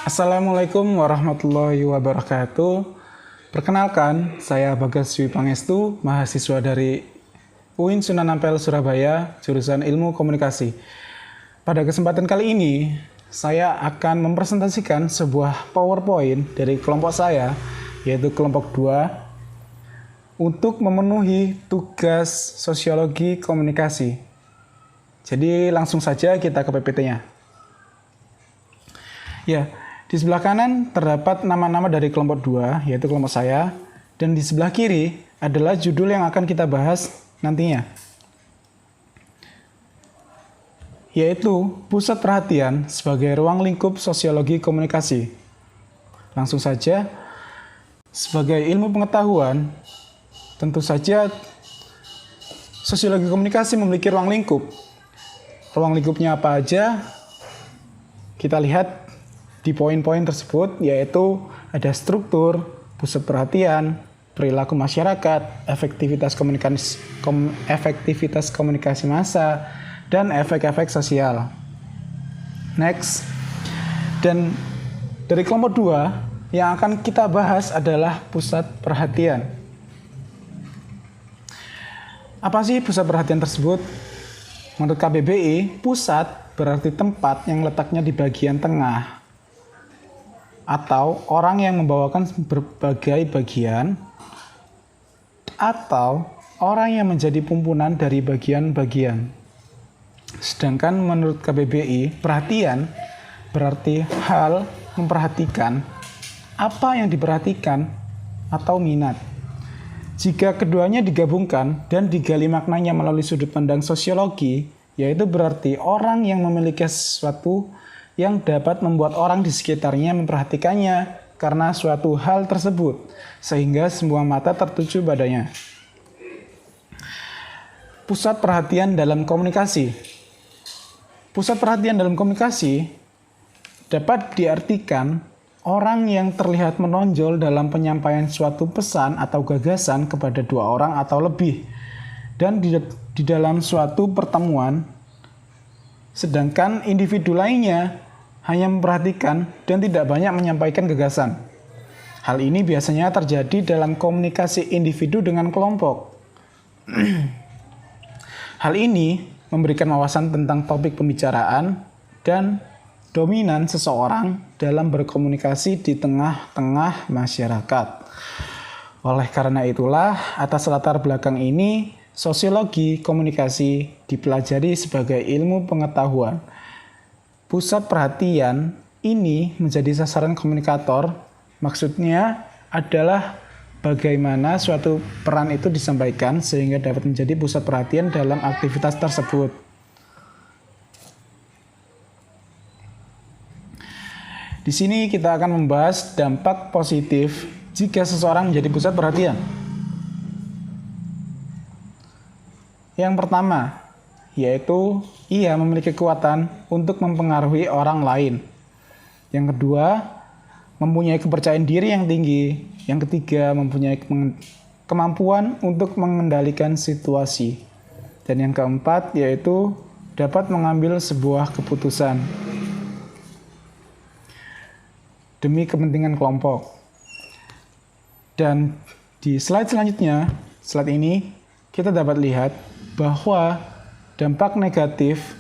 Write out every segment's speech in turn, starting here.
Assalamualaikum warahmatullahi wabarakatuh. Perkenalkan, saya Bagas Dwi Pangestu, mahasiswa dari UIN Sunan Ampel, Surabaya, jurusan Ilmu Komunikasi. Pada kesempatan kali ini, saya akan mempresentasikan sebuah PowerPoint dari kelompok saya, yaitu kelompok 2, untuk memenuhi tugas Sosiologi Komunikasi. Jadi langsung saja kita ke PPT-nya. Ya, di sebelah kanan terdapat nama-nama dari kelompok 2, yaitu kelompok saya, dan di sebelah kiri adalah judul yang akan kita bahas nantinya, yaitu Pusat Perhatian sebagai Ruang Lingkup Sosiologi Komunikasi. Langsung saja, sebagai ilmu pengetahuan, tentu saja Sosiologi Komunikasi memiliki ruang lingkup. Ruang lingkupnya apa aja? Kita lihat di poin-poin tersebut, yaitu ada struktur, pusat perhatian, perilaku masyarakat, efektivitas komunikasi massa, dan efek-efek sosial. Next. Dan dari kelompok 2, yang akan kita bahas adalah pusat perhatian. Apa sih pusat perhatian tersebut? Menurut KBBI, pusat berarti tempat yang letaknya di bagian tengah, atau orang yang membawakan berbagai bagian, atau orang yang menjadi pimpinan dari bagian-bagian. Sedangkan menurut KBBI, perhatian berarti hal memperhatikan, apa yang diperhatikan, atau minat. Jika keduanya digabungkan dan digali maknanya melalui sudut pandang sosiologi, yaitu berarti orang yang memiliki sesuatu yang dapat membuat orang di sekitarnya memperhatikannya karena suatu hal tersebut, sehingga semua mata tertuju padanya. Pusat perhatian dalam komunikasi. Pusat perhatian dalam komunikasi dapat diartikan orang yang terlihat menonjol dalam penyampaian suatu pesan atau gagasan kepada dua orang atau lebih, dan di dalam suatu pertemuan, sedangkan individu lainnya hanya memperhatikan dan tidak banyak menyampaikan gagasan. Hal ini biasanya terjadi dalam komunikasi individu dengan kelompok. Hal ini memberikan wawasan tentang topik pembicaraan dan dominan seseorang dalam berkomunikasi di tengah-tengah masyarakat. Oleh karena itulah, atas latar belakang ini, sosiologi komunikasi dipelajari sebagai ilmu pengetahuan. Pusat perhatian ini menjadi sasaran komunikator, maksudnya adalah bagaimana suatu peran itu disampaikan sehingga dapat menjadi pusat perhatian dalam aktivitas tersebut. Di sini kita akan membahas dampak positif jika seseorang menjadi pusat perhatian. Yang pertama, yaitu ia memiliki kekuatan untuk mempengaruhi orang lain. Yang kedua, mempunyai kepercayaan diri yang tinggi. Yang ketiga, mempunyai kemampuan untuk mengendalikan situasi. Dan yang keempat, yaitu dapat mengambil sebuah keputusan demi kepentingan kelompok. Dan di slide selanjutnya, slide ini, kita dapat lihat bahwa dampak negatif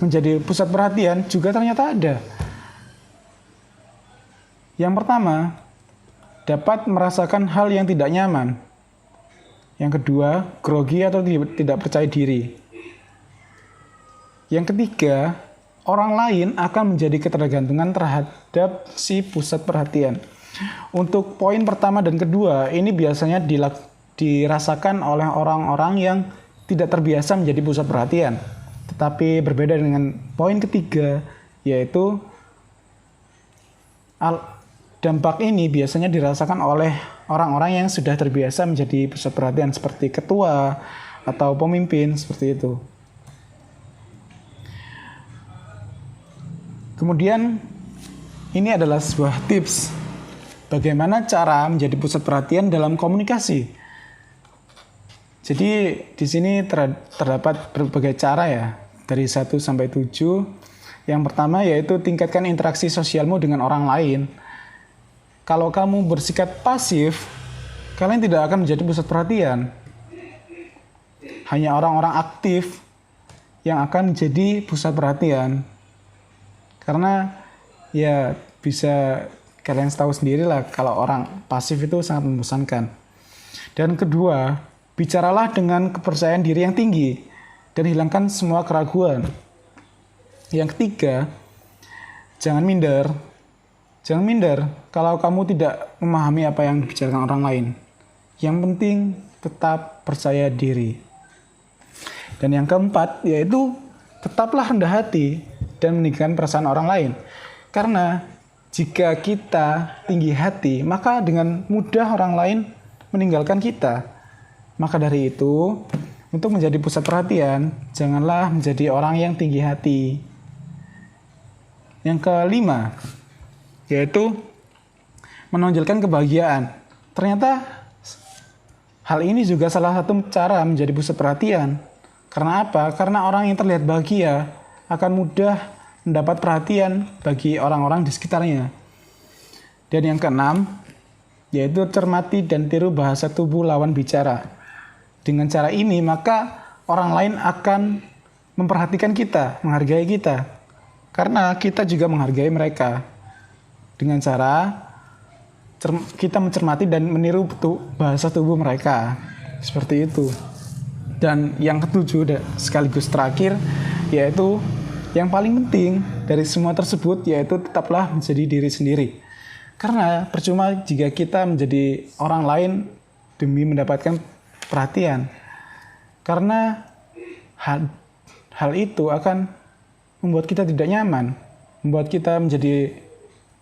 menjadi pusat perhatian juga ternyata ada. Yang pertama, dapat merasakan hal yang tidak nyaman. Yang kedua, grogi atau tidak percaya diri. Yang ketiga, orang lain akan menjadi ketergantungan terhadap si pusat perhatian. Untuk poin pertama dan kedua, ini biasanya dirasakan oleh orang-orang yang tidak terbiasa menjadi pusat perhatian. Tetapi berbeda dengan poin ketiga, yaitu dampak ini biasanya dirasakan oleh orang-orang yang sudah terbiasa menjadi pusat perhatian, seperti ketua atau pemimpin, seperti itu. Kemudian, ini adalah sebuah tips bagaimana cara menjadi pusat perhatian dalam komunikasi. Jadi di sini terdapat berbagai cara ya, dari 1 sampai 7. Yang pertama yaitu tingkatkan interaksi sosialmu dengan orang lain. Kalau kamu bersikap pasif, kalian tidak akan menjadi pusat perhatian. Hanya orang-orang aktif yang akan menjadi pusat perhatian. Karena ya bisa kalian tahu sendirilah kalau orang pasif itu sangat membosankan. Dan kedua, bicaralah dengan kepercayaan diri yang tinggi dan hilangkan semua keraguan. Yang ketiga, jangan minder. Jangan minder kalau kamu tidak memahami apa yang dibicarakan orang lain. Yang penting tetap percaya diri. Dan yang keempat yaitu tetaplah rendah hati dan meninggikan perasaan orang lain. Karena jika kita tinggi hati, maka dengan mudah orang lain meninggalkan kita. Maka dari itu, untuk menjadi pusat perhatian, janganlah menjadi orang yang tinggi hati. Yang kelima, yaitu menonjolkan kebahagiaan. Ternyata hal ini juga salah satu cara menjadi pusat perhatian. Karena apa? Karena orang yang terlihat bahagia akan mudah mendapat perhatian bagi orang-orang di sekitarnya. Dan yang keenam, yaitu cermati dan tiru bahasa tubuh lawan bicara. Dengan cara ini, maka orang lain akan memperhatikan kita, menghargai kita. Karena kita juga menghargai mereka. Dengan cara kita mencermati dan meniru bahasa tubuh mereka. Seperti itu. Dan yang ketujuh sekaligus terakhir, yaitu yang paling penting dari semua tersebut, yaitu tetaplah menjadi diri sendiri. Karena percuma jika kita menjadi orang lain demi mendapatkan perhatian. Karena hal itu akan membuat kita tidak nyaman, membuat kita menjadi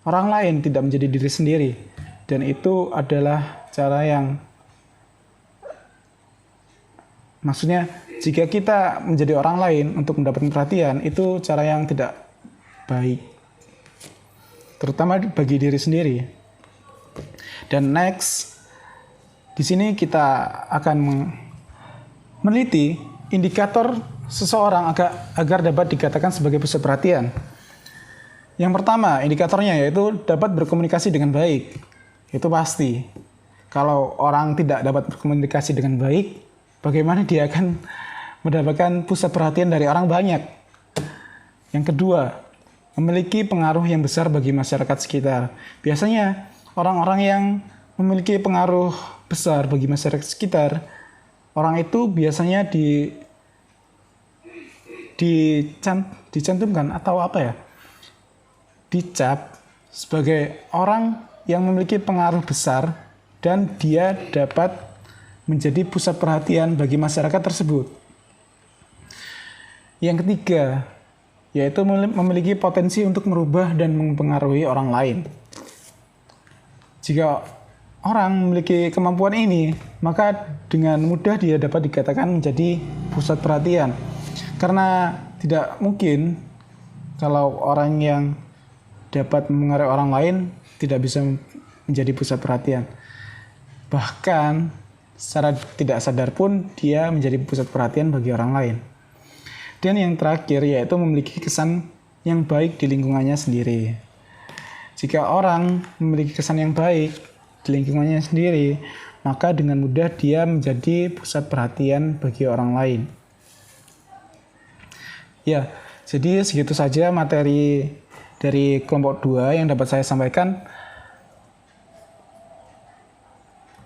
orang lain, tidak menjadi diri sendiri. Dan itu adalah cara yang, maksudnya jika kita menjadi orang lain untuk mendapatkan perhatian, itu cara yang tidak baik. Terutama bagi diri sendiri. Dan next, di sini kita akan meneliti indikator seseorang agar dapat dikatakan sebagai pusat perhatian. Yang pertama, indikatornya yaitu dapat berkomunikasi dengan baik. Itu pasti. Kalau orang tidak dapat berkomunikasi dengan baik, bagaimana dia akan mendapatkan pusat perhatian dari orang banyak? Yang kedua, memiliki pengaruh yang besar bagi masyarakat sekitar. Biasanya, orang-orang yang memiliki pengaruh besar bagi masyarakat sekitar, orang itu biasanya dicantumkan atau apa ya? Dicap sebagai orang yang memiliki pengaruh besar dan dia dapat menjadi pusat perhatian bagi masyarakat tersebut. Yang ketiga, yaitu memiliki potensi untuk merubah dan mempengaruhi orang lain. Jika orang memiliki kemampuan ini, maka dengan mudah dia dapat dikatakan menjadi pusat perhatian. Karena tidak mungkin kalau orang yang dapat mengaruhi orang lain tidak bisa menjadi pusat perhatian. Bahkan secara tidak sadar pun dia menjadi pusat perhatian bagi orang lain. Dan yang terakhir yaitu memiliki kesan yang baik di lingkungannya sendiri. Jika orang memiliki kesan yang baik di lingkungannya sendiri, maka dengan mudah dia menjadi pusat perhatian bagi orang lain. Ya, jadi segitu saja materi dari kelompok 2 yang dapat saya sampaikan.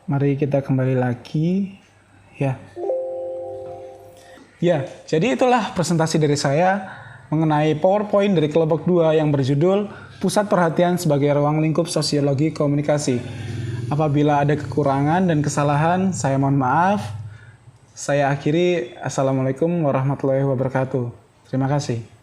Mari kita kembali lagi. Ya, jadi itulah presentasi dari saya mengenai PowerPoint dari kelompok 2 yang berjudul Pusat Perhatian sebagai Ruang Lingkup Sosiologi Komunikasi. Apabila ada kekurangan dan kesalahan, saya mohon maaf. Saya akhiri. Assalamualaikum warahmatullahi wabarakatuh. Terima kasih.